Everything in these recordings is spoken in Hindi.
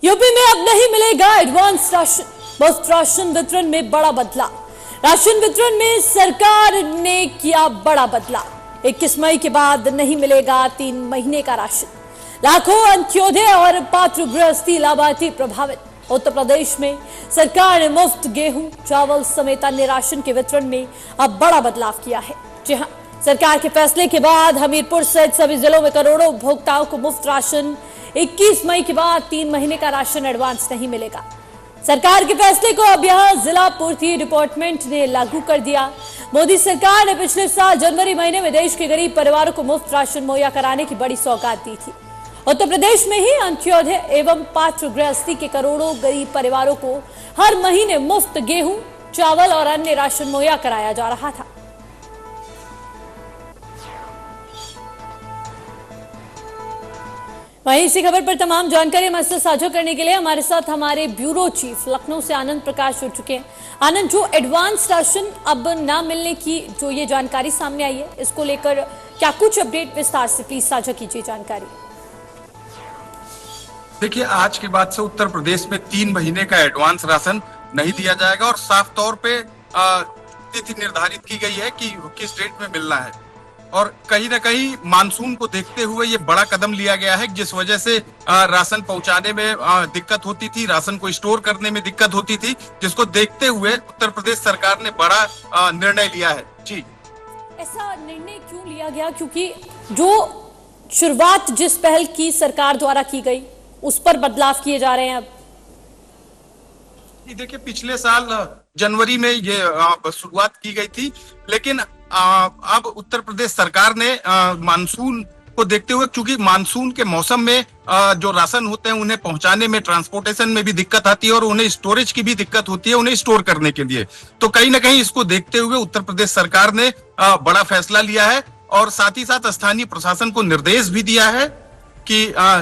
यूपी में अब नहीं मिलेगा एडवांस राशन। मुफ्त राशन वितरण में बड़ा बदलाव। राशन वितरण में सरकार ने किया बड़ा बदलाव। 21 मई के बाद नहीं मिलेगा 3 महीने का राशन। लाखों अंत्योदय और पात्र गृहस्थी लाभार्थी प्रभावित। उत्तर प्रदेश में सरकार ने मुफ्त गेहूं, चावल समेत अन्य राशन के वितरण में अब बड़ा बदलाव किया है। जी हां, सरकार के फैसले के बाद हमीरपुर सहित सभी जिलों में करोड़ों उपभोक्ताओं को मुफ्त राशन। 21 मई के बाद 3 महीने का राशन एडवांस नहीं मिलेगा। सरकार के फैसले को अब यहां जिला पूर्ति डिपार्टमेंट ने लागू कर दिया। मोदी सरकार ने पिछले साल जनवरी महीने में देश के गरीब परिवारों को मुफ्त राशन मुहैया कराने की बड़ी सौगात दी थी। उत्तर प्रदेश में ही अंत्योदय एवं पात्र गृहस्थी के करोड़ों गरीब परिवारों को हर महीने मुफ्त गेहूं, चावल और अन्य राशन मुहैया कराया जा रहा था। वहीं इसी खबर पर तमाम जानकारी हमारे साथ साझा करने के लिए हमारे साथ हमारे ब्यूरो चीफ लखनऊ से आनंद प्रकाश जुड़ चुके हैं। आनंद, जो एडवांस राशन अब ना मिलने की जो ये जानकारी सामने आई है, इसको लेकर क्या कुछ अपडेट विस्तार से प्लीज साझा कीजिए जानकारी। देखिए, आज के बाद से उत्तर प्रदेश में 3 महीने का एडवांस राशन नहीं दिया जाएगा और साफ तौर पे तिथि निर्धारित की गई है कि किस डेट में मिलना है। और कहीं ना कहीं मानसून को देखते हुए ये बड़ा कदम लिया गया है, जिस वजह से राशन पहुंचाने में दिक्कत होती थी, राशन को स्टोर करने में दिक्कत होती थी, जिसको देखते हुए उत्तर प्रदेश सरकार ने बड़ा निर्णय लिया है। जी, ऐसा निर्णय क्यों लिया गया? क्योंकि जो शुरुआत जिस पहल की सरकार द्वारा की गई उस पर बदलाव किए जा रहे हैं अब। देखिए, पिछले साल जनवरी में ये शुरुआत की गई थी, लेकिन अब उत्तर प्रदेश सरकार ने मानसून को देखते हुए, क्योंकि मानसून के मौसम में जो राशन होते हैं उन्हें पहुंचाने में, ट्रांसपोर्टेशन में भी दिक्कत आती है और उन्हें स्टोरेज की भी दिक्कत होती है, उन्हें स्टोर करने के लिए। तो कहीं ना कहीं इसको देखते हुए उत्तर प्रदेश सरकार ने बड़ा फैसला लिया है और साथ ही साथ स्थानीय प्रशासन को निर्देश भी दिया है कि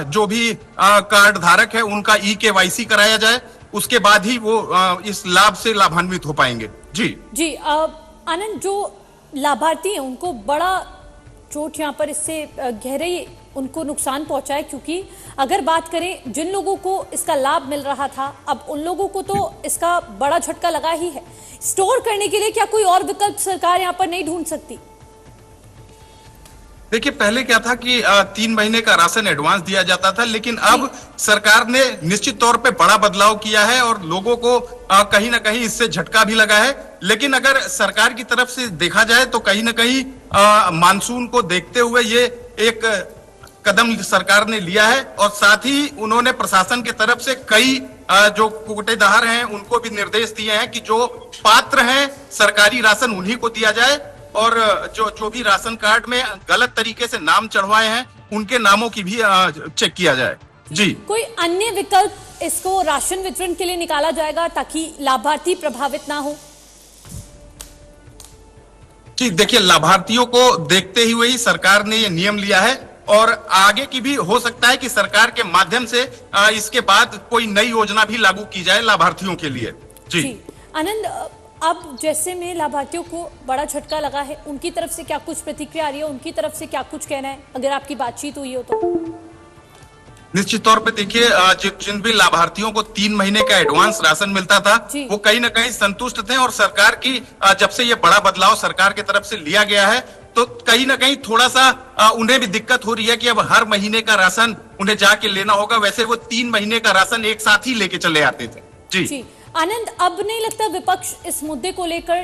जो भी कार्ड धारक है उनका EKYC कराया जाए, उसके बाद ही वो इस लाभ से लाभान्वित हो पाएंगे। जी आनंद, जो लाभार्थी हैं उनको बड़ा चोट यहाँ पर इससे गहरे उनको नुकसान पहुंचा है, क्योंकि अगर बात करें जिन लोगों को इसका लाभ मिल रहा था, अब उन लोगों को तो इसका बड़ा झटका लगा ही है। स्टोर करने के लिए क्या कोई और विकल्प सरकार यहाँ पर नहीं ढूंढ सकती? देखिए, पहले क्या था कि 3 महीने का राशन एडवांस दिया जाता था, लेकिन अब सरकार ने निश्चित तौर पे बड़ा बदलाव किया है और लोगों को कहीं ना कहीं इससे झटका भी लगा है। लेकिन अगर सरकार की तरफ से देखा जाए तो कहीं ना कहीं मानसून को देखते हुए ये एक कदम सरकार ने लिया है और साथ ही उन्होंने प्रशासन की तरफ से कई जो कोटेदार हैं उनको भी निर्देश दिए हैं कि जो पात्र हैं सरकारी राशन उन्हीं को दिया जाए और जो भी राशन कार्ड में गलत तरीके से नाम चढ़वाए हैं उनके नामों की भी चेक किया जाए। जी, कोई अन्य विकल्प इसको राशन वितरण के लिए निकाला जाएगा ताकि लाभार्थी प्रभावित ना हो? जी, देखिए, लाभार्थियों को देखते हुए ही सरकार ने ये नियम लिया है और आगे की भी हो सकता है कि सरकार के माध्यम से इसके बाद कोई नई योजना भी लागू की जाए लाभार्थियों के लिए। जी आनंद, अब जैसे में लाभार्थियों को बड़ा झटका लगा है, उनकी तरफ से क्या कुछ प्रतिक्रिया आ रही है, उनकी तरफ से क्या कुछ कहना है, अगर आपकी बातचीत हुई हो तो? निश्चित तौर पे देखिए, जिन भी लाभार्थियों को 3 महीने का एडवांस राशन मिलता था वो कहीं ना कहीं संतुष्ट थे और सरकार की जब से ये बड़ा बदलाव सरकार की तरफ से लिया गया है तो कहीं ना कहीं थोड़ा सा उन्हें भी दिक्कत हो रही है कि अब हर महीने का राशन उन्हें जाके लेना होगा। वैसे वो 3 महीने का राशन एक साथ ही लेके चले आते थे। जी आनंद, अब नहीं लगता विपक्ष इस मुद्दे को लेकर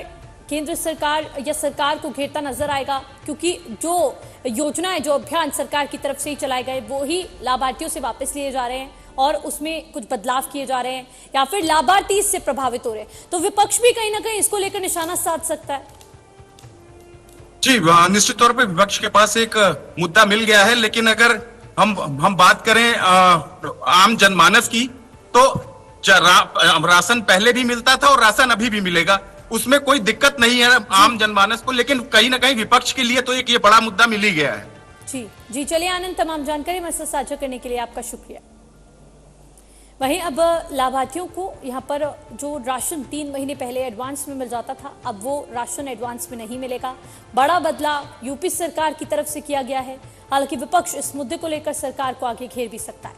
केंद्र सरकार या सरकार को घेरता नजर आएगा? क्योंकि जो योजना है, जो अभियान सरकार की तरफ से ही चलाए गए वो ही लाभार्थियों से वापस लिए जा रहे हैं और उसमें कुछ बदलाव किए जा रहे हैं या फिर लाभार्थी इससे प्रभावित हो रहे हैं, तो विपक्ष भी कहीं ना कहीं इसको लेकर निशाना साध सकता है। जी, निश्चित तौर पे विपक्ष के पास एक मुद्दा मिल गया है, लेकिन अगर हम बात करें आम जनमानस की तो राशन पहले भी मिलता था और राशन अभी भी मिलेगा, उसमें कोई दिक्कत नहीं है आम जनमानस को, लेकिन कहीं ना कहीं विपक्ष के लिए तो एक ये बड़ा मुद्दा मिल ही गया है। जी चलिए आनंद, तमाम जानकारी हमारे साथ साझा करने के लिए आपका शुक्रिया। वहीं अब लाभार्थियों को यहाँ पर जो राशन 3 महीने पहले एडवांस में मिल जाता था, अब वो राशन एडवांस में नहीं मिलेगा। बड़ा बदलाव यूपी सरकार की तरफ से किया गया है। हालांकि विपक्ष इस मुद्दे को लेकर सरकार को आगे घेर भी सकता है।